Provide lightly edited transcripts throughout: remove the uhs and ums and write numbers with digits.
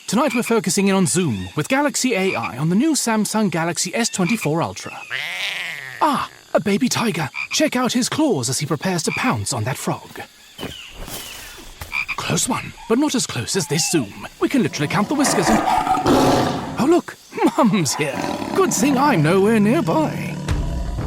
Tonight we're focusing in on Zoom with Galaxy AI on the new Samsung Galaxy S24 Ultra. Ah, a baby tiger. Check out his claws as he prepares to pounce on that frog. Close one, but not as close as this Zoom. We can literally count the whiskers and... Oh look, Mum's here. Good thing I'm nowhere nearby.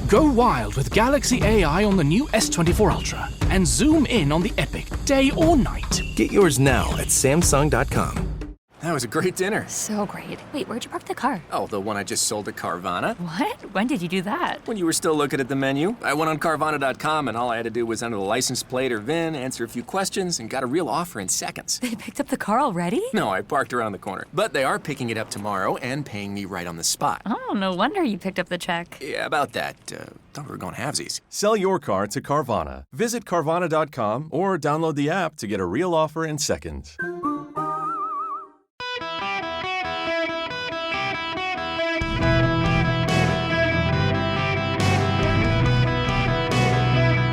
Go wild with Galaxy AI on the new S24 Ultra and zoom in on the epic day or night. Get yours now at Samsung.com. That was a great dinner. So great. Wait, where'd you park the car? Oh, the one I just sold to Carvana. What? When did you do that? When you were still looking at the menu. I went on Carvana.com and all I had to do was enter the license plate or VIN, answer a few questions, and got a real offer in seconds. They picked up the car already? No, I parked around the corner. But they are picking it up tomorrow and paying me right on the spot. Oh, no wonder you picked up the check. Yeah, about that. Thought we were going halvesies. Sell your car to Carvana. Visit Carvana.com or download the app to get a real offer in seconds.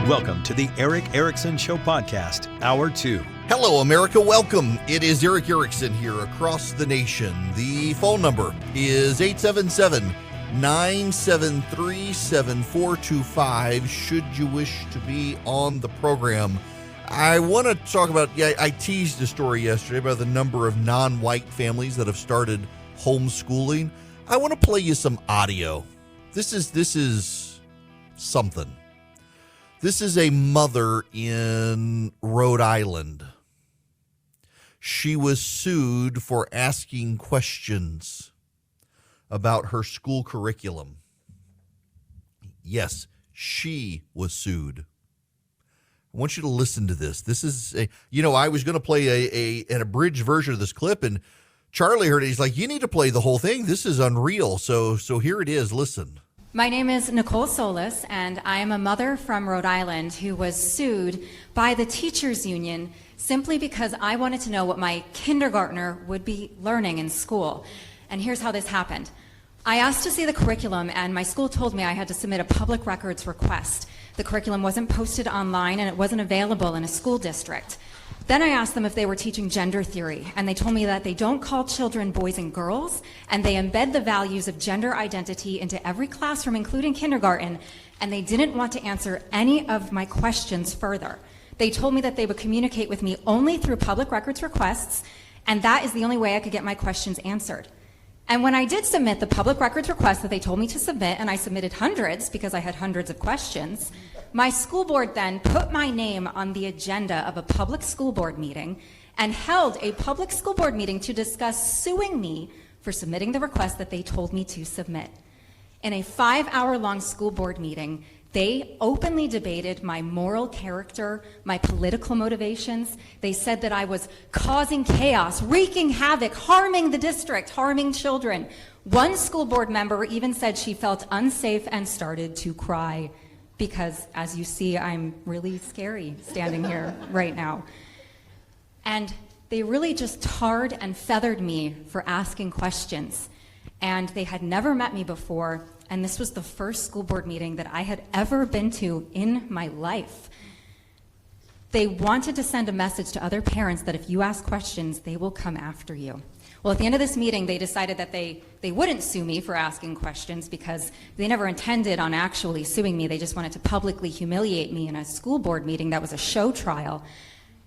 Welcome to the Eric Erickson Show Podcast, Hour 2. Hello, America. Welcome. It is Eric Erickson here across the nation. The phone number is 877-973-7425 should you wish to be on the program. I want to talk about, I teased a story yesterday about the number of non-white families that have started homeschooling. I want to play you some audio. This is something. This is a mother in Rhode Island. She was sued for asking questions about her school curriculum. Yes, she was sued. I want you to listen to this. This is I was going to play an abridged version of this clip, and Charlie heard it. He's like, you need to play the whole thing. This is unreal. So here it is. Listen. My name is Nicole Solis, and I am a mother from Rhode Island who was sued by the teachers union simply because I wanted to know what my kindergartner would be learning in school. And here's how this happened. I asked to see the curriculum, and my school told me I had to submit a public records request. The curriculum wasn't posted online, and it wasn't available in a school district. Then I asked them if they were teaching gender theory, and they told me that they don't call children boys and girls, and they embed the values of gender identity into every classroom, including kindergarten, and they didn't want to answer any of my questions further. They told me that they would communicate with me only through public records requests, and that is the only way I could get my questions answered. And when I did submit the public records request that they told me to submit, and I submitted hundreds because I had hundreds of questions, my school board then put my name on the agenda of a public school board meeting and held a public school board meeting to discuss suing me for submitting the request that they told me to submit. In a 5-hour-long school board meeting, they openly debated my moral character, my political motivations. They said that I was causing chaos, wreaking havoc, harming the district, harming children. One school board member even said she felt unsafe and started to cry because, as you see, I'm really scary standing here right now. And they really just tarred and feathered me for asking questions. And they had never met me before. And this was the first school board meeting that I had ever been to in my life. They wanted to send a message to other parents that if you ask questions, they will come after you. Well, at the end of this meeting, they decided that they wouldn't sue me for asking questions because they never intended on actually suing me. They just wanted to publicly humiliate me in a school board meeting that was a show trial.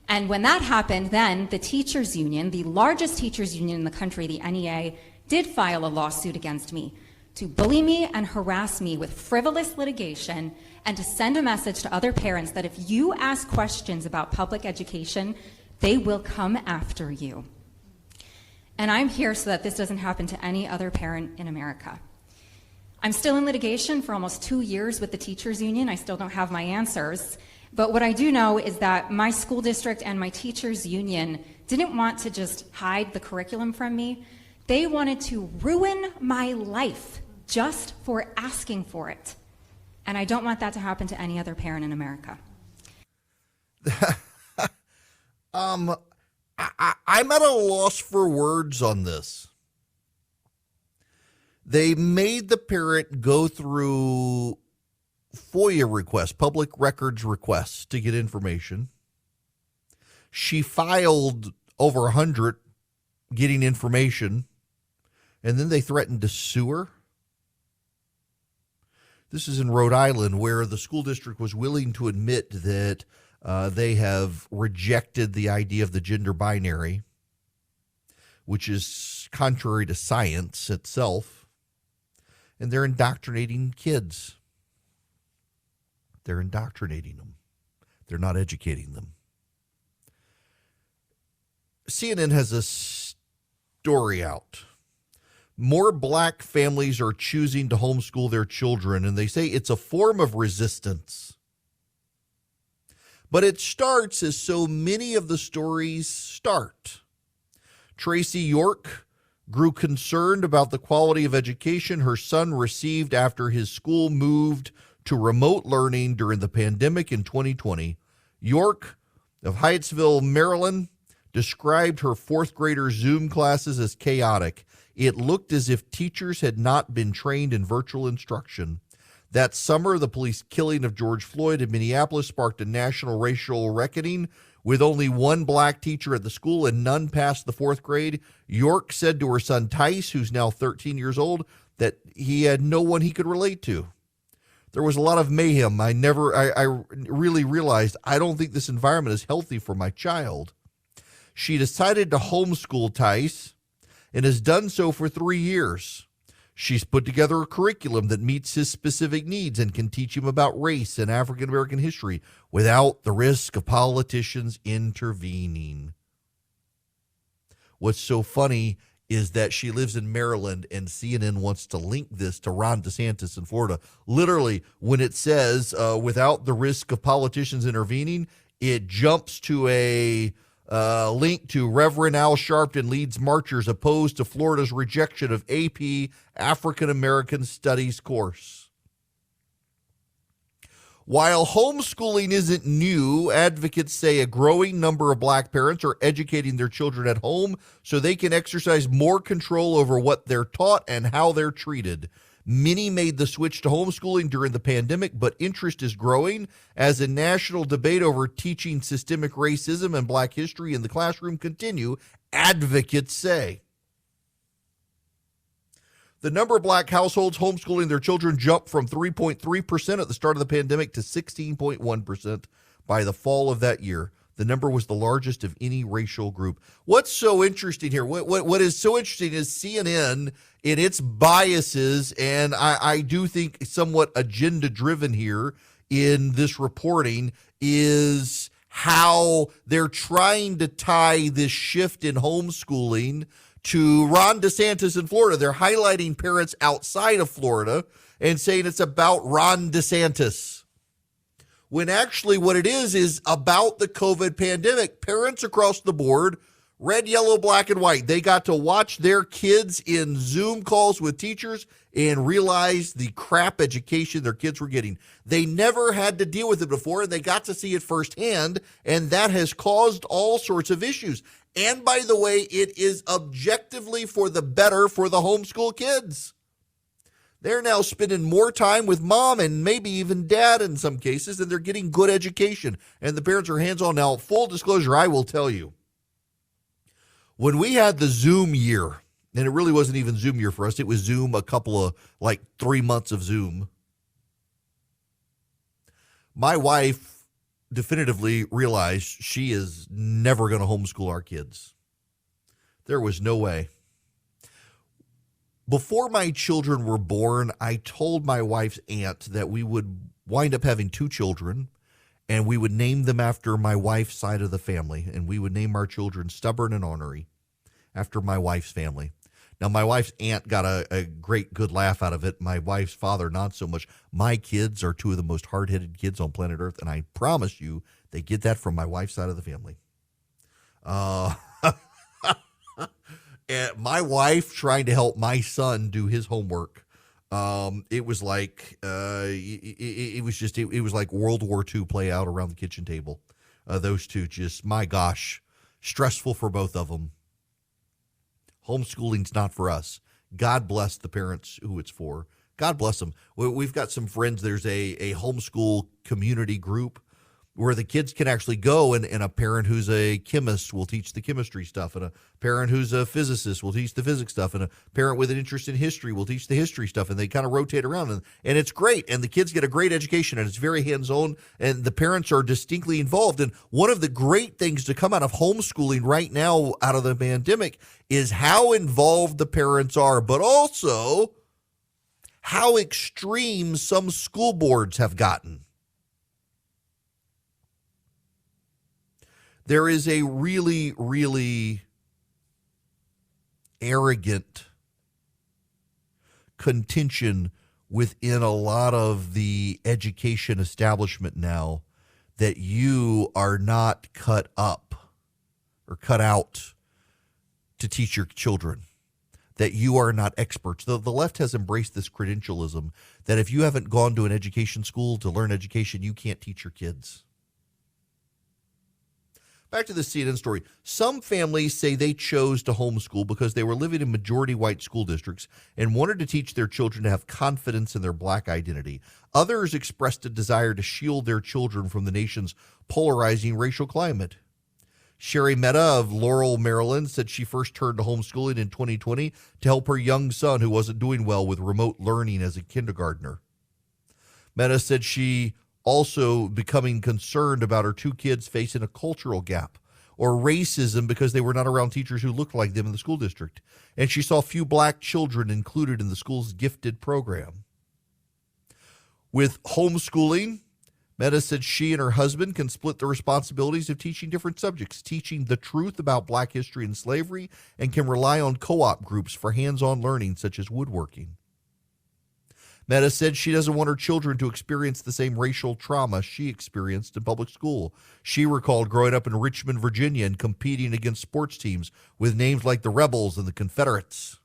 And when that happened, then the teachers union, the largest teachers union in the country, the NEA, did file a lawsuit against me to bully me and harass me with frivolous litigation and to send a message to other parents that if you ask questions about public education, they will come after you. And I'm here so that this doesn't happen to any other parent in America. I'm still in litigation for almost 2 years with the teachers union. I still don't have my answers. But what I do know is that my school district and my teachers union didn't want to just hide the curriculum from me. They wanted to ruin my life just for asking for it. And I don't want that to happen to any other parent in America. I'm at a loss for words on this. They made the parent go through FOIA requests, public records requests to get information. She filed over 100 getting information, and then they threatened to sue her. This is in Rhode Island, where the school district was willing to admit that they have rejected the idea of the gender binary, which is contrary to science itself, and they're indoctrinating kids. They're indoctrinating them. They're not educating them. CNN has a story out. More black families are choosing to homeschool their children, and they say it's a form of resistance. But it starts as so many of the stories start. Tracy York grew concerned about the quality of education her son received after his school moved to remote learning during the pandemic in 2020. York of Hyattsville, Maryland, described her fourth grader Zoom classes as chaotic. It looked as if teachers had not been trained in virtual instruction. That summer, the police killing of George Floyd in Minneapolis sparked a national racial reckoning. With only one black teacher at the school and none past the fourth grade, York said to her son Tice, who's now 13 years old, that he had no one he could relate to. There was a lot of mayhem. I really realized I don't think this environment is healthy for my child. She decided to homeschool Tice and has done so for 3 years. She's put together a curriculum that meets his specific needs and can teach him about race and African American history without the risk of politicians intervening. What's so funny is that she lives in Maryland, and CNN wants to link this to Ron DeSantis in Florida. Literally, when it says without the risk of politicians intervening, it jumps to a link to Reverend Al Sharpton leads marchers opposed to Florida's rejection of AP African American Studies course. While homeschooling isn't new, advocates say a growing number of black parents are educating their children at home so they can exercise more control over what they're taught and how they're treated. Many made the switch to homeschooling during the pandemic, but interest is growing as a national debate over teaching systemic racism and black history in the classroom continue, advocates say. The number of black households homeschooling their children jumped from 3.3% at the start of the pandemic to 16.1% by the fall of that year. The number was the largest of any racial group. What's so interesting here? What is so interesting is CNN in its biases, and I do think somewhat agenda-driven here in this reporting, is how they're trying to tie this shift in homeschooling to Ron DeSantis in Florida. They're highlighting parents outside of Florida and saying it's about Ron DeSantis, when actually what it is about the COVID pandemic. Parents across the board, red, yellow, black, and white, they got to watch their kids in Zoom calls with teachers and realize the crap education their kids were getting. They never had to deal with it before, and they got to see it firsthand, and that has caused all sorts of issues. And by the way, it is objectively for the better for the homeschool kids. They're now spending more time with mom and maybe even dad in some cases, and they're getting good education, and the parents are hands-on. Now, full disclosure, I will tell you, when we had the Zoom year, and it really wasn't even Zoom year for us, it was Zoom a couple of, 3 months of Zoom. My wife definitively realized she is never going to homeschool our kids. There was no way. Before my children were born, I told my wife's aunt that we would wind up having 2 children, and we would name them after my wife's side of the family, and we would name our children Stubborn and Ornery after my wife's family. Now, my wife's aunt got a great, good laugh out of it. My wife's father, not so much. My kids are 2 of the most hard-headed kids on planet Earth, and I promise you they get that from my wife's side of the family. And my wife trying to help my son do his homework. It was like it was like World War II play out around the kitchen table. Those two, just, my gosh, stressful for both of them. Homeschooling's not for us. God bless the parents who it's for. God bless them. We've got some friends. There's a homeschool community group where the kids can actually go, and a parent who's a chemist will teach the chemistry stuff, and a parent who's a physicist will teach the physics stuff, and a parent with an interest in history will teach the history stuff, and they kind of rotate around, and it's great, and the kids get a great education, and it's very hands-on, and the parents are distinctly involved. And one of the great things to come out of homeschooling right now, out of the pandemic, is how involved the parents are, but also how extreme some school boards have gotten. There is a really, really arrogant contention within a lot of the education establishment now that you are not cut up or cut out to teach your children, that you are not experts. The left has embraced this credentialism that if you haven't gone to an education school to learn education, you can't teach your kids. Back to the CNN story. Some families say they chose to homeschool because they were living in majority white school districts and wanted to teach their children to have confidence in their black identity. Others expressed a desire to shield their children from the nation's polarizing racial climate. Sherry Mehta of Laurel, Maryland, said she first turned to homeschooling in 2020 to help her young son who wasn't doing well with remote learning as a kindergartner. Mehta said she also becoming concerned about her two kids facing a cultural gap or racism because they were not around teachers who looked like them in the school district. And she saw few black children included in the school's gifted program. With homeschooling, Mehta said she and her husband can split the responsibilities of teaching different subjects, teaching the truth about black history and slavery, and can rely on co-op groups for hands-on learning such as woodworking. Mehta said she doesn't want her children to experience the same racial trauma she experienced in public school. She recalled growing up in Richmond, Virginia, and competing against sports teams with names like the Rebels and the Confederates.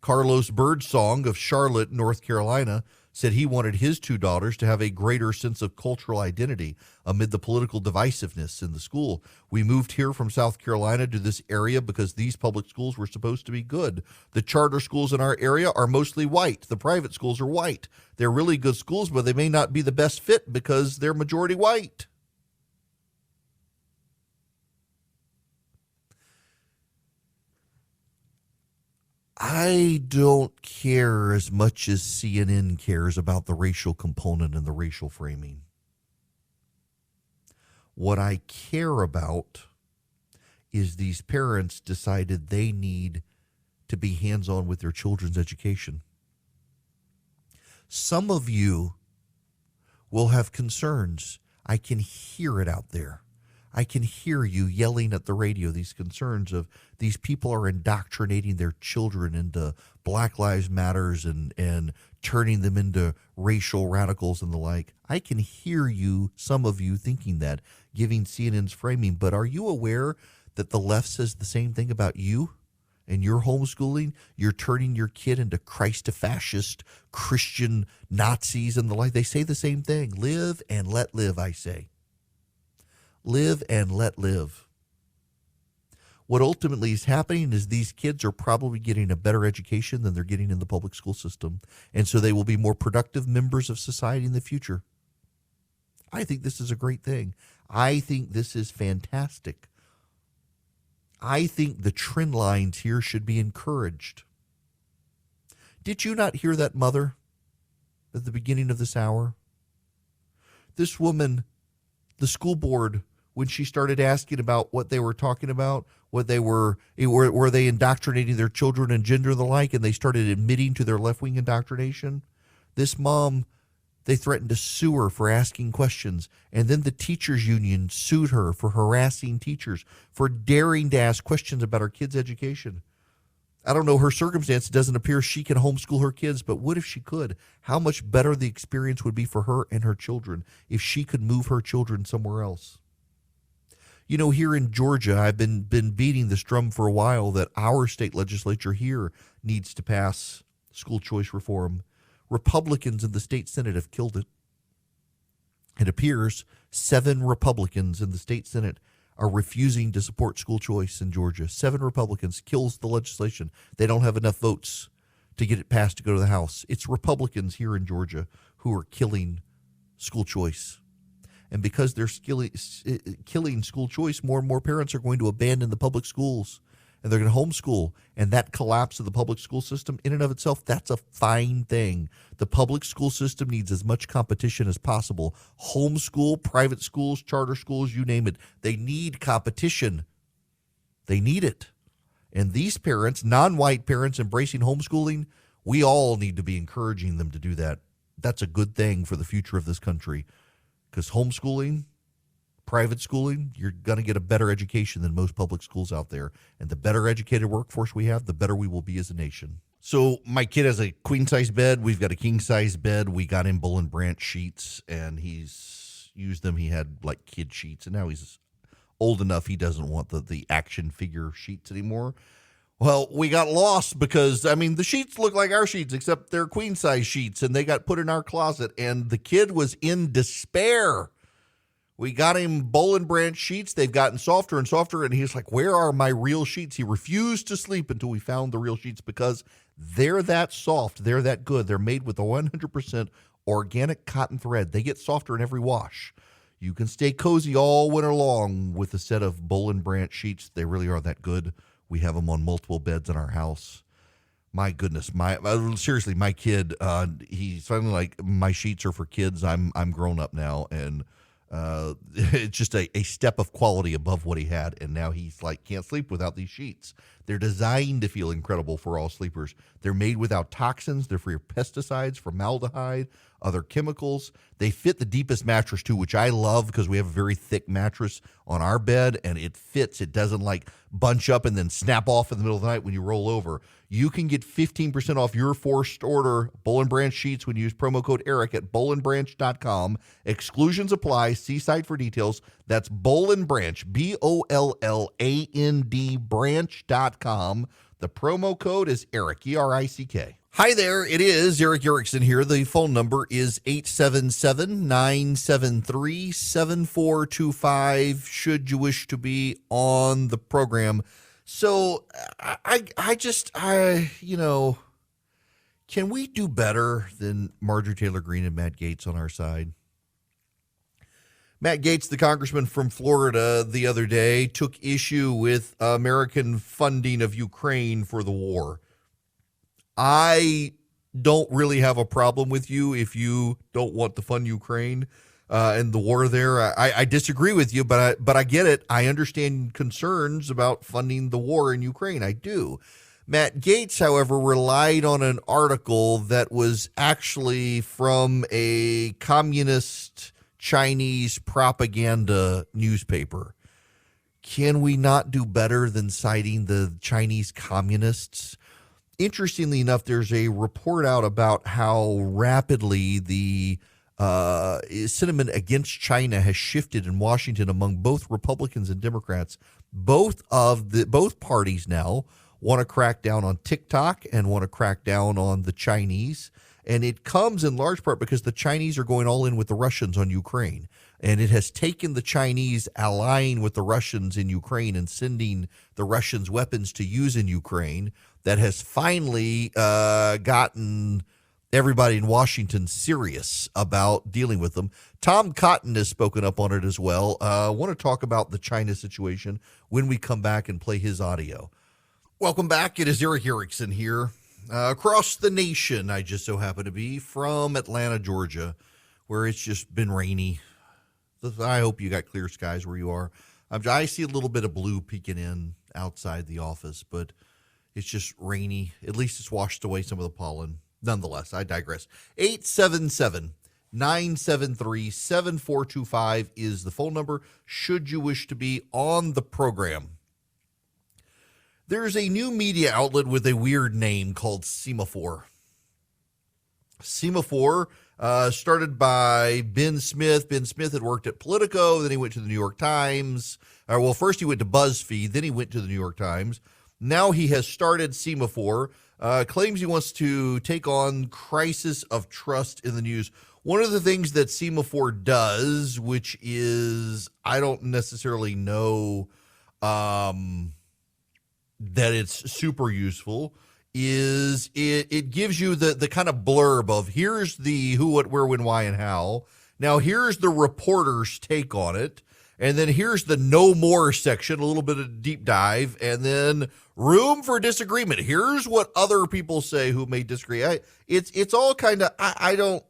Carlos Birdsong of Charlotte, North Carolina, said he wanted his two daughters to have a greater sense of cultural identity amid the political divisiveness in the school. We moved here from South Carolina to this area because these public schools were supposed to be good. The charter schools in our area are mostly white. The private schools are white. They're really good schools, but they may not be the best fit because they're majority white. I don't care as much as CNN cares about the racial component and the racial framing. What I care about is these parents decided they need to be hands-on with their children's education. Some of you will have concerns. I can hear it out there. I can hear you yelling at the radio, these concerns of these people are indoctrinating their children into Black Lives Matters and turning them into racial radicals and the like. I can hear you, some of you thinking that, giving CNN's framing, but are you aware that the left says the same thing about you and your homeschooling? You're turning your kid into Christ-fascist Christian Nazis and the like. They say the same thing. Live and let live, I say. Live and let live. What ultimately is happening is these kids are probably getting a better education than they're getting in the public school system. And so they will be more productive members of society in the future. I think this is a great thing. I think this is fantastic. I think the trend lines here should be encouraged. Did you not hear that mother at the beginning of this hour? This woman, the school board, when she started asking about what they were talking about, what they were they indoctrinating their children in gender and the like, and they started admitting to their left-wing indoctrination. This mom, they threatened to sue her for asking questions, and then the teachers union sued her for harassing teachers, for daring to ask questions about her kids' education. I don't know her circumstance. It doesn't appear she can homeschool her kids, but what if she could? How much better the experience would be for her and her children if she could move her children somewhere else. You know, here in Georgia, I've been beating this drum for a while that our state legislature here needs to pass school choice reform. Republicans in the state Senate have killed it. It appears 7 Republicans in the state Senate are refusing to support school choice in Georgia. 7 Republicans kills the legislation. They don't have enough votes to get it passed to go to the House. It's Republicans here in Georgia who are killing school choice. And because they're killing school choice, more and more parents are going to abandon the public schools and they're going to homeschool. And that collapse of the public school system in and of itself, that's a fine thing. The public school system needs as much competition as possible. Homeschool, private schools, charter schools, you name it. They need competition. They need it. And these parents, non-white parents embracing homeschooling, we all need to be encouraging them to do that. That's a good thing for the future of this country. Because homeschooling, private schooling, you're going to get a better education than most public schools out there. And the better educated workforce we have, the better we will be as a nation. So my kid has a queen-size bed. We've got a king-size bed. We got him Bull and Branch sheets, and he's used them. He had like kid sheets, and now he's old enough he doesn't want the action figure sheets anymore. Well, we got lost because, the sheets look like our sheets, except they're queen-size sheets, and they got put in our closet, and the kid was in despair. We got him Bull and Branch sheets. They've gotten softer and softer, and he's like, where are my real sheets? He refused to sleep until we found the real sheets because they're that soft. They're that good. They're made with a 100% organic cotton thread. They get softer in every wash. You can stay cozy all winter long with a set of Bull and Branch sheets. They really are that good. We have them on multiple beds in our house. My goodness, seriously, my kid, he's finally like, my sheets are for kids. I'm grown up now, and it's just a step of quality above what he had, and now he's like, can't sleep without these sheets. They're designed to feel incredible for all sleepers. They're made without toxins. They're free of pesticides, formaldehyde, other chemicals. They fit the deepest mattress too, which I love because we have a very thick mattress on our bed, and it fits. It doesn't like bunch up and then snap off in the middle of the night when you roll over. You can get 15% off your first order Bull and Branch sheets when you use promo code ERIC at bullandbranch.com. Exclusions apply. See site for details. That's Bull and Branch, BOLLAND branch.com. The promo code is ERIC, ERICK. Hi there, it is Eric Erickson here. The phone number is 877-973-7425 should you wish to be on the program. So can we do better than Marjorie Taylor Greene and Matt Gaetz on our side? Matt Gaetz, the congressman from Florida, the other day took issue with American funding of Ukraine for the war. I don't really have a problem with you if you don't want to fund Ukraine and the war there. I disagree with you, but I get it. I understand concerns about funding the war in Ukraine. I do. Matt Gaetz, however, relied on an article that was actually from a communist Chinese propaganda newspaper. Can we not do better than citing the Chinese communists? Interestingly enough, there's a report out about how rapidly the sentiment against China has shifted in Washington among both Republicans and Democrats. Both parties now want to crack down on TikTok and want to crack down on the Chinese. And it comes in large part because the Chinese are going all in with the Russians on Ukraine. And it has taken the Chinese allying with the Russians in Ukraine and sending the Russians weapons to use in Ukraine that has finally gotten everybody in Washington serious about dealing with them. Tom Cotton has spoken up on it as well. I want to talk about the China situation when we come back and play his audio. Welcome back. It is Eric Erickson here. Across the nation, I just so happen to be from Atlanta, Georgia, where it's just been rainy. I hope you got clear skies where you are. I see a little bit of blue peeking in outside the office, but it's just rainy. At least it's washed away some of the pollen. Nonetheless, I digress. 877-973-7425 is the phone number should you wish to be on the program. There's a new media outlet with a weird name called Semaphore. Semaphore started by Ben Smith. Ben Smith had worked at Politico, then he went to the New York Times. First he went to BuzzFeed, then he went to the New York Times. Now he has started Semaphore, claims he wants to take on crisis of trust in the news. One of the things that Semaphore does, which is, I don't necessarily know that it's super useful, is it gives you the kind of blurb of here's the who, what, where, when, why, and how. Now, here's the reporter's take on it. And then here's the no more section, a little bit of deep dive, and then room for disagreement. Here's what other people say who may disagree. It's all kind of, I don't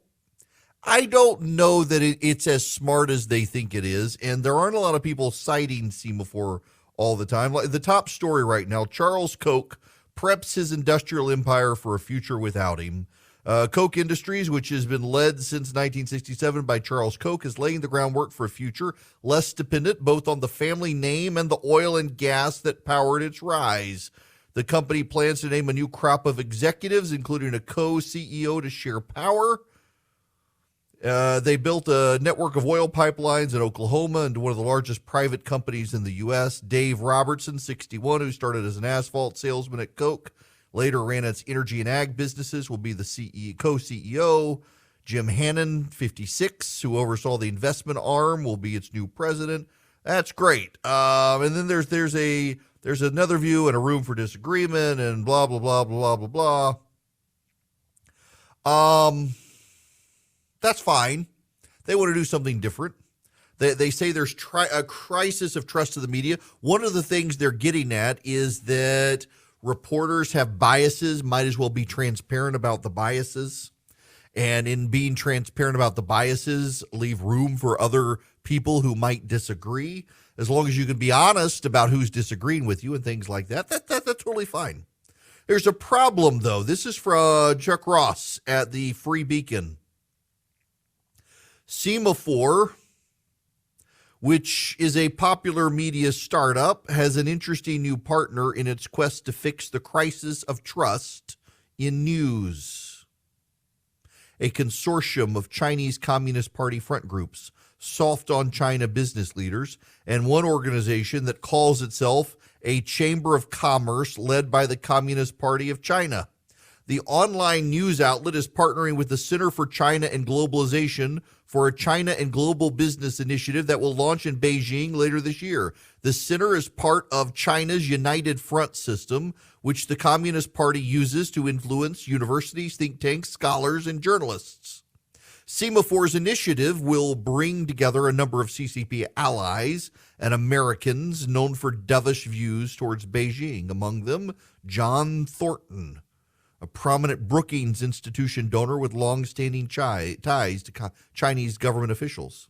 know that it's as smart as they think it is, and there aren't a lot of people citing Semaphore all the time. Like the top story right now, Charles Koch preps his industrial empire for a future without him. Koch Industries, which has been led since 1967 by Charles Koch, is laying the groundwork for a future less dependent both on the family name and the oil and gas that powered its rise. The company plans to name a new crop of executives, including a co-CEO to share power. They built a network of oil pipelines in Oklahoma into one of the largest private companies in the U.S. Dave Robertson, 61, who started as an asphalt salesman at Koch, later ran its energy and ag businesses, will be the co-CEO. Jim Hannon, 56, who oversaw the investment arm, will be its new president. That's great. And then there's another view and a room for disagreement and blah, blah, blah, blah, blah, blah. That's fine. They want to do something different. They say there's a crisis of trust of the media. One of the things they're getting at is that reporters have biases, might as well be transparent about the biases. And in being transparent about the biases, leave room for other people who might disagree. As long as you can be honest about who's disagreeing with you and things like that, that's totally fine. There's a problem, though. This is from Chuck Ross at the Free Beacon. Semaphore, which is a popular media startup, has an interesting new partner in its quest to fix the crisis of trust in news. A consortium of Chinese Communist Party front groups, soft on China business leaders, and one organization that calls itself a Chamber of Commerce led by the Communist Party of China. The online news outlet is partnering with the Center for China and Globalization for a China and Global Business initiative that will launch in Beijing later this year. The center is part of China's United Front system, which the Communist Party uses to influence universities, think tanks, scholars, and journalists. Semaphore's initiative will bring together a number of CCP allies and Americans known for dovish views towards Beijing, among them John Thornton, a prominent Brookings Institution donor with long-standing ties to Chinese government officials.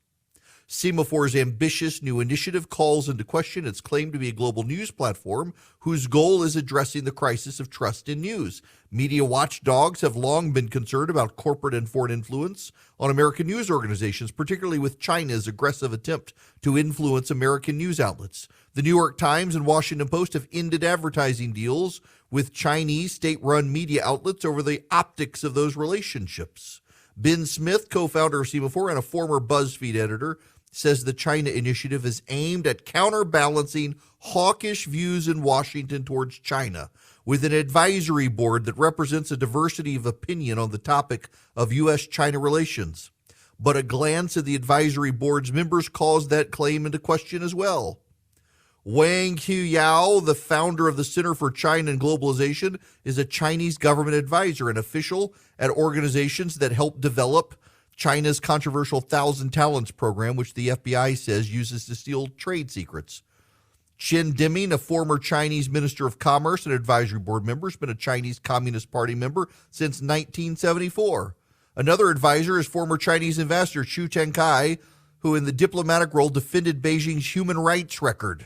Semaphore's ambitious new initiative calls into question its claim to be a global news platform whose goal is addressing the crisis of trust in news. Media watchdogs have long been concerned about corporate and foreign influence on American news organizations, particularly with China's aggressive attempt to influence American news outlets. The New York Times and Washington Post have ended advertising deals with Chinese state-run media outlets over the optics of those relationships. Ben Smith, co-founder of Semaphore and a former BuzzFeed editor, says the China initiative is aimed at counterbalancing hawkish views in Washington towards China with an advisory board that represents a diversity of opinion on the topic of U.S.-China relations. But a glance at the advisory board's members calls that claim into question as well. Wang Huyao, the founder of the Center for China and Globalization, is a Chinese government advisor and official at organizations that help develop China's controversial Thousand Talents program, which the FBI says uses to steal trade secrets. Chen Deming, a former Chinese Minister of Commerce and advisory board member, has been a Chinese Communist Party member since 1974. Another advisor is former Chinese ambassador Chu Tenkai, who in the diplomatic role defended Beijing's human rights record.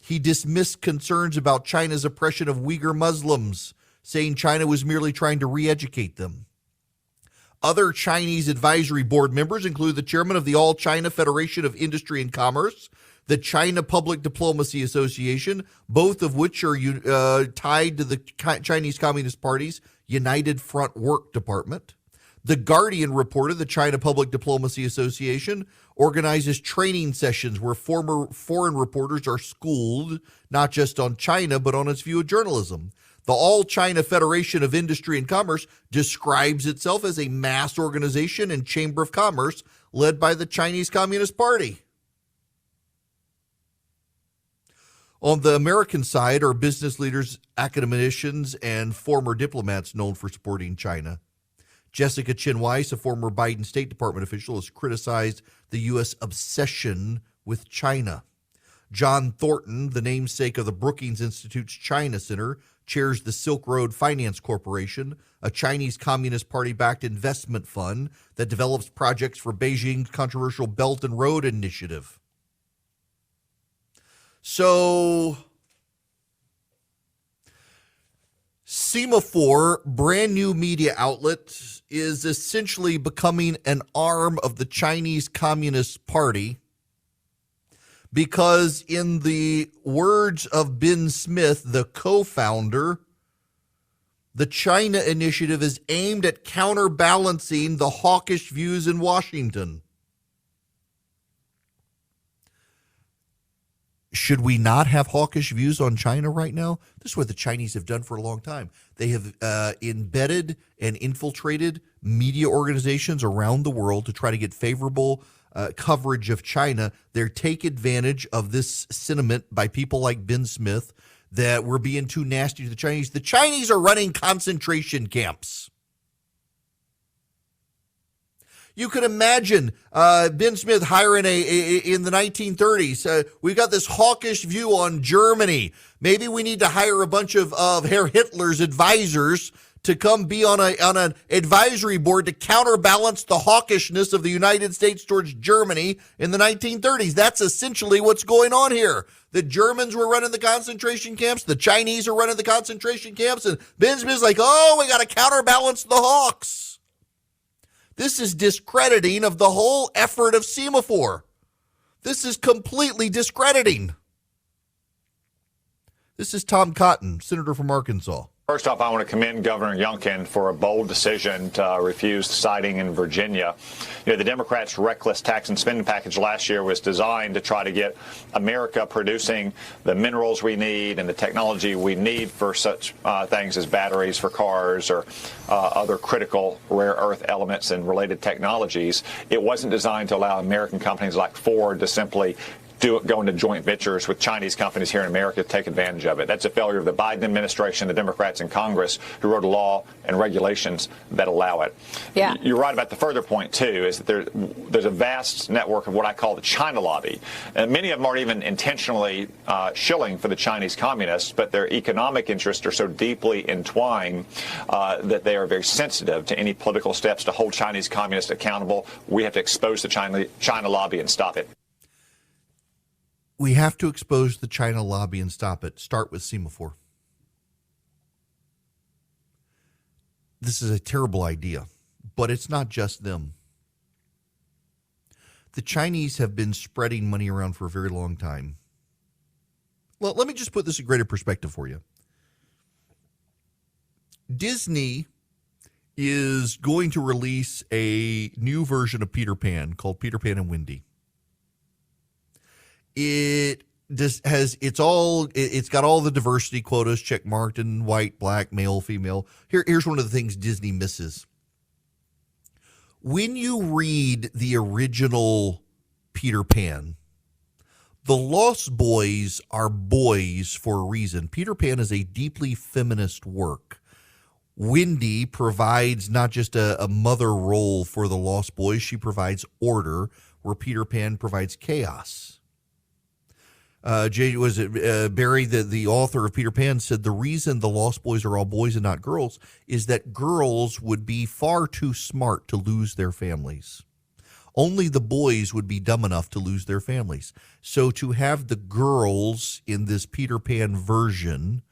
He dismissed concerns about China's oppression of Uyghur Muslims, saying China was merely trying to re-educate them. Other Chinese advisory board members include the chairman of the All China Federation of Industry and Commerce, the China Public Diplomacy Association, both of which are tied to the Chinese Communist Party's United Front Work Department. The Guardian reported the China Public Diplomacy Association organizes training sessions where former foreign reporters are schooled not just on China, but on its view of journalism. The All China Federation of Industry and Commerce describes itself as a mass organization and chamber of commerce led by the Chinese Communist Party. On the American side are business leaders, academicians, and former diplomats known for supporting China. Jessica Chin Weiss, a former Biden State Department official, has criticized the U.S. obsession with China. John Thornton, the namesake of the Brookings Institute's China Center, chairs the Silk Road Finance Corporation, a Chinese Communist Party-backed investment fund that develops projects for Beijing's controversial Belt and Road Initiative. So, Semaphore, brand new media outlet, is essentially becoming an arm of the Chinese Communist Party because, in the words of Ben Smith, the co-founder, the China Initiative is aimed at counterbalancing the hawkish views in Washington. Should we not have hawkish views on China right now? This is what the Chinese have done for a long time. They have embedded and infiltrated media organizations around the world to try to get favorable coverage of China. They take advantage of this sentiment by people like Ben Smith that we're being too nasty to the Chinese. The Chinese are running concentration camps. You can imagine Ben Smith hiring in the 1930s. We've got this hawkish view on Germany. Maybe we need to hire a bunch of Herr Hitler's advisors to come be on an advisory board to counterbalance the hawkishness of the United States towards Germany in the 1930s. That's essentially what's going on here. The Germans were running the concentration camps. The Chinese are running the concentration camps. And Ben Smith's like, oh, we got to counterbalance the hawks. This is discrediting of the whole effort of Semaphore. This is completely discrediting. This is Tom Cotton, senator from Arkansas. First off, I want to commend Governor Youngkin for a bold decision to refuse citing in Virginia. You know, the Democrats' reckless tax and spending package last year was designed to try to get America producing the minerals we need and the technology we need for such things as batteries for cars or other critical rare earth elements and related technologies. It wasn't designed to allow American companies like Ford to simply go into joint ventures with Chinese companies here in America to take advantage of it. That's a failure of the Biden administration, the Democrats in Congress, who wrote a law and regulations that allow it. Yeah. You're right about the further point, too, is that there's a vast network of what I call the China lobby. And many of them aren't even intentionally shilling for the Chinese communists, but their economic interests are so deeply entwined that they are very sensitive to any political steps to hold Chinese communists accountable. We have to expose the China lobby and stop it. We have to expose the China lobby and stop it. Start with Semaphore. This is a terrible idea, but it's not just them. The Chinese have been spreading money around for a very long time. Well, let me just put this in greater perspective for you. Disney is going to release a new version of Peter Pan called Peter Pan and Wendy. It's got all the diversity quotas check marked in white, black, male, female. Here's one of the things Disney misses. When you read the original Peter Pan, the Lost Boys are boys for a reason. Peter Pan is a deeply feminist work. Wendy provides not just a mother role for the Lost Boys, she provides order, where Peter Pan provides chaos. Barry, the author of Peter Pan, said the reason the Lost Boys are all boys and not girls is that girls would be far too smart to lose their families. Only the boys would be dumb enough to lose their families. So to have the girls in this Peter Pan version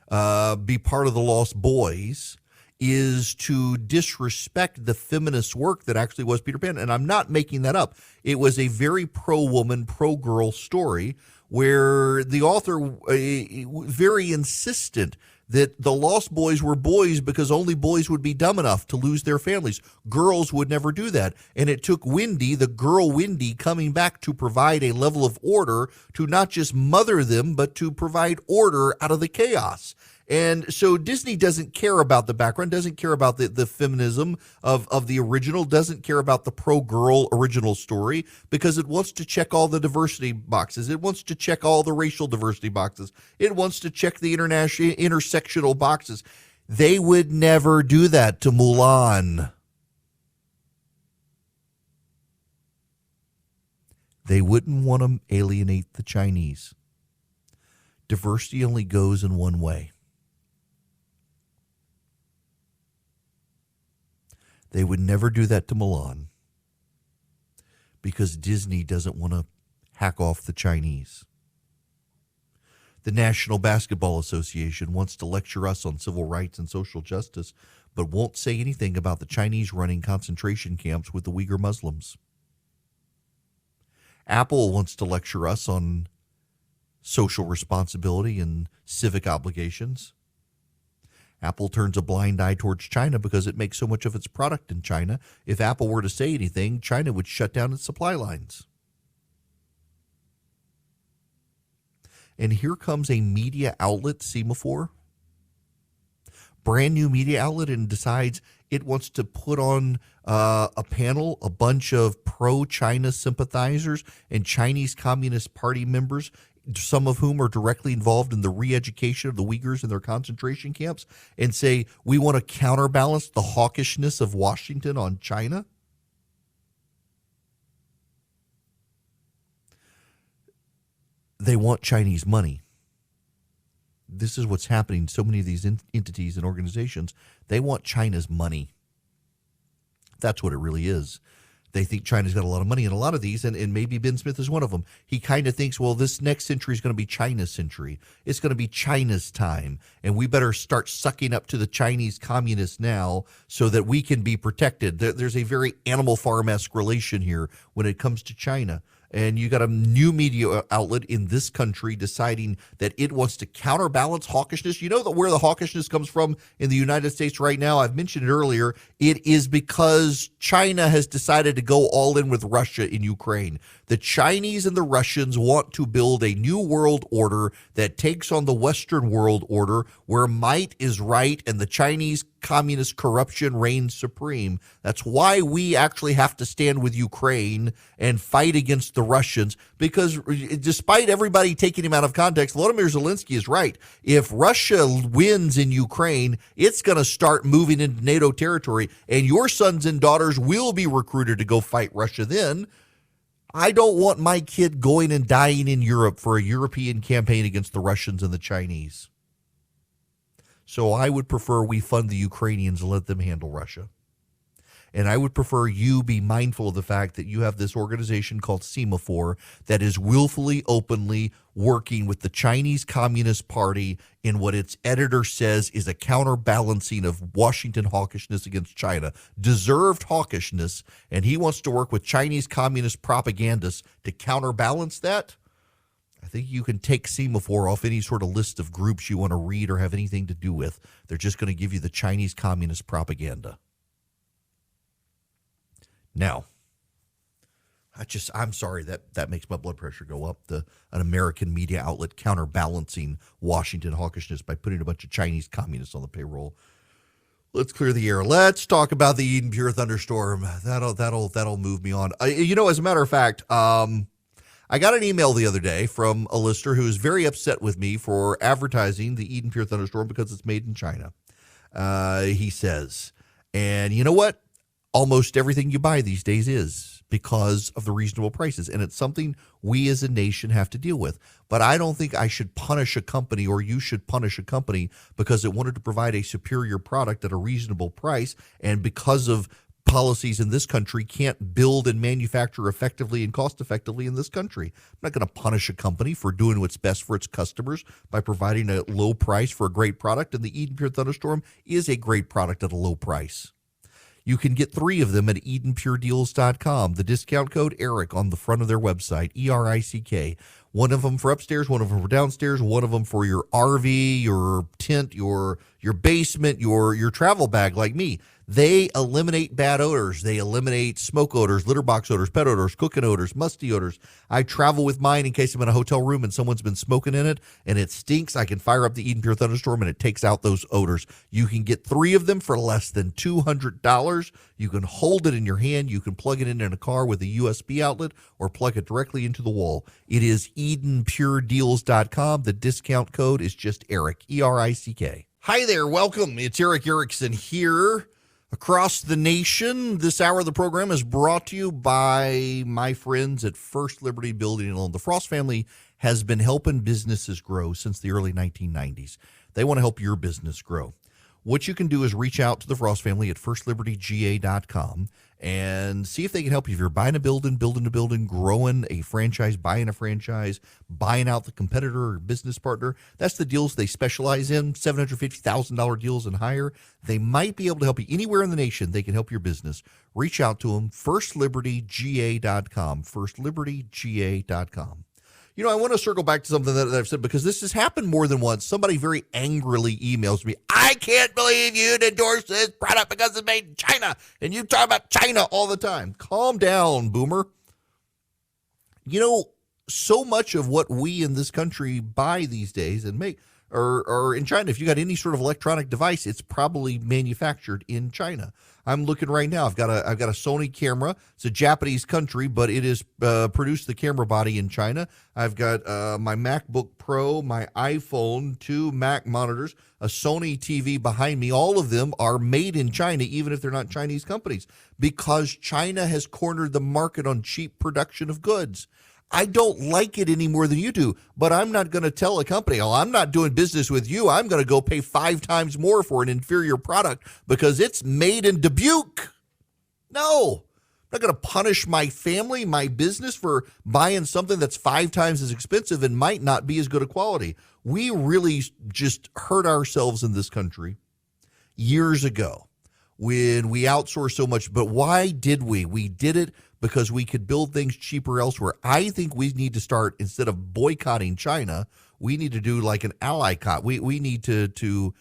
be part of the Lost Boys is to disrespect the feminist work that actually was Peter Pan. And I'm not making that up. It was a very pro-woman, pro-girl story where the author very insistent that the Lost Boys were boys because only boys would be dumb enough to lose their families. Girls would never do that. And it took Wendy, the girl Wendy, coming back to provide a level of order to not just mother them, but to provide order out of the chaos. And so Disney doesn't care about the background, doesn't care about the feminism of the original, doesn't care about the pro-girl original story because it wants to check all the diversity boxes. It wants to check all the racial diversity boxes. It wants to check the intersectional boxes. They would never do that to Mulan. They wouldn't want to alienate the Chinese. Diversity only goes in one way. They would never do that to Milan because Disney doesn't want to hack off the Chinese. The National Basketball Association wants to lecture us on civil rights and social justice, but won't say anything about the Chinese running concentration camps with the Uyghur Muslims. Apple wants to lecture us on social responsibility and civic obligations. Apple turns a blind eye towards China because it makes so much of its product in China. If Apple were to say anything, China would shut down its supply lines. And here comes a media outlet, Semaphore, brand new media outlet, and decides it wants to put on a panel, a bunch of pro-China sympathizers and Chinese Communist Party members, some of whom are directly involved in the re-education of the Uyghurs in their concentration camps, and say, we want to counterbalance the hawkishness of Washington on China. They want Chinese money. This is what's happening. So many of these entities and organizations, they want China's money. That's what it really is. They think China's got a lot of money in a lot of these, and maybe Ben Smith is one of them. He kind of thinks, well, this next century is going to be China's century. It's going to be China's time, and we better start sucking up to the Chinese communists now so that we can be protected. There's a very Animal Farm-esque relation here when it comes to China. And you got a new media outlet in this country deciding that it wants to counterbalance hawkishness. You know where the hawkishness comes from in the United States right now? I've mentioned it earlier. It is because China has decided to go all in with Russia in Ukraine. The Chinese and the Russians want to build a new world order that takes on the Western world order where might is right and the Chinese communist corruption reigns supreme. That's why we actually have to stand with Ukraine and fight against the Russians, because despite everybody taking him out of context, Volodymyr Zelensky is right. If Russia wins in Ukraine, it's going to start moving into NATO territory, and your sons and daughters will be recruited to go fight Russia then. I don't want my kid going and dying in Europe for a European campaign against the Russians and the Chinese. So I would prefer we fund the Ukrainians and let them handle Russia. And I would prefer you be mindful of the fact that you have this organization called Semaphore that is willfully, openly working with the Chinese Communist Party in what its editor says is a counterbalancing of Washington hawkishness against China, deserved hawkishness, and he wants to work with Chinese communist propagandists to counterbalance that. I think you can take Semaphore off any sort of list of groups you want to read or have anything to do with. They're just going to give you the Chinese communist propaganda. Now, I'm sorry that makes my blood pressure go up. An American media outlet counterbalancing Washington hawkishness by putting a bunch of Chinese communists on the payroll. Let's clear the air. Let's talk about the Eden Pure thunderstorm. That'll move me on. As a matter of fact, I got an email the other day from a listener who is very upset with me for advertising the Eden Pure thunderstorm because it's made in China. He says, and you know what? Almost everything you buy these days is because of the reasonable prices. And it's something we as a nation have to deal with. But I don't think I should punish a company or you should punish a company because it wanted to provide a superior product at a reasonable price. And because of policies in this country can't build and manufacture effectively and cost effectively in this country. I'm not going to punish a company for doing what's best for its customers by providing a low price for a great product. And the Eden Pure Thunderstorm is a great product at a low price. You can get 3 of them at EdenPureDeals.com. The discount code ERIC on the front of their website, ERICK. One of them for upstairs, one of them for downstairs, one of them for your RV, your tent, your basement, your travel bag like me. They eliminate bad odors. They eliminate smoke odors, litter box odors, pet odors, cooking odors, musty odors. I travel with mine in case I'm in a hotel room and someone's been smoking in it and it stinks. I can fire up the Eden Pure Thunderstorm and it takes out those odors. You can get 3 of them for less than $200. You can hold it in your hand. You can plug it in a car with a USB outlet or plug it directly into the wall. It is EdenPureDeals.com. The discount code is just ERIC, ERICK. Hi there. Welcome. It's Eric Erickson here. Across the nation, this hour of the program is brought to you by my friends at First Liberty Building and Loan. The Frost family has been helping businesses grow since the early 1990s. They want to help your business grow. What you can do is reach out to the Frost family at firstlibertyga.com and see if they can help you. If you're buying a building, building a building, growing a franchise, buying a franchise, buying out the competitor or business partner, that's the deals they specialize in, $750,000 deals and higher. They might be able to help you anywhere in the nation. They can help your business. Reach out to them, firstlibertyga.com, firstlibertyga.com. You know, I want to circle back to something that I've said because this has happened more than once. Somebody very angrily emails me, I can't believe you'd endorse this product because it's made in China, and you talk about China all the time. Calm down, boomer. You know, so much of what we in this country buy these days and make are in China. If you got any sort of electronic device, it's probably manufactured in China. I'm looking right now. I've got a Sony camera. It's a Japanese country, but it is produced the camera body in China. I've got my MacBook Pro, my iPhone, 2 Mac monitors, a Sony TV behind me. All of them are made in China, even if they're not Chinese companies, because China has cornered the market on cheap production of goods. I don't like it any more than you do, but I'm not going to tell a company, oh, I'm not doing business with you. I'm going to go pay 5 times more for an inferior product because it's made in Dubuque. No, I'm not going to punish my family, my business for buying something that's 5 times as expensive and might not be as good a quality. We really just hurt ourselves in this country years ago when we outsourced so much. But why did we? We did it because we could build things cheaper elsewhere. I think we need to start, instead of boycotting China, we need to do like an ally cot. We need to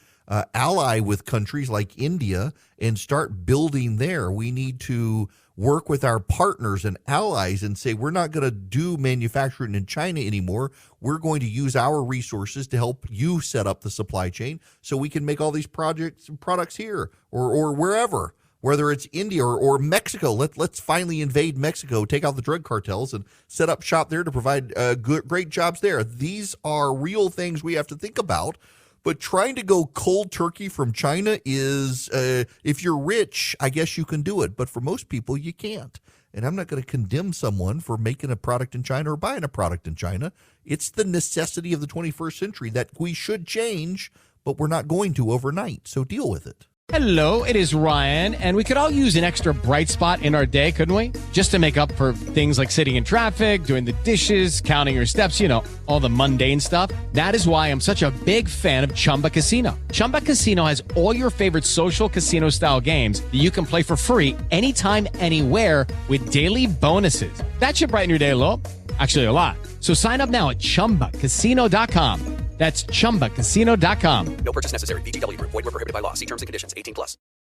ally with countries like India and start building there. We need to work with our partners and allies and say, we're not going to do manufacturing in China anymore. We're going to use our resources to help you set up the supply chain so we can make all these products here or wherever. Whether it's India or Mexico, let's finally invade Mexico, take out the drug cartels, and set up shop there to provide great jobs there. These are real things we have to think about. But trying to go cold turkey from China is, if you're rich, I guess you can do it. But for most people, you can't. And I'm not going to condemn someone for making a product in China or buying a product in China. It's the necessity of the 21st century that we should change, but we're not going to overnight. So deal with it. Hello, it is Ryan, and we could all use an extra bright spot in our day, couldn't we? Just to make up for things like sitting in traffic, doing the dishes, counting your steps, you know, all the mundane stuff. That is why I'm such a big fan of Chumba Casino. Chumba Casino has all your favorite social casino-style games that you can play for free anytime, anywhere with daily bonuses. That should brighten your day a little. Actually, a lot. So sign up now at ChumbaCasino.com. That's ChumbaCasino.com. No purchase necessary. VGW Group. Void where prohibited by law. See terms and conditions. 18+.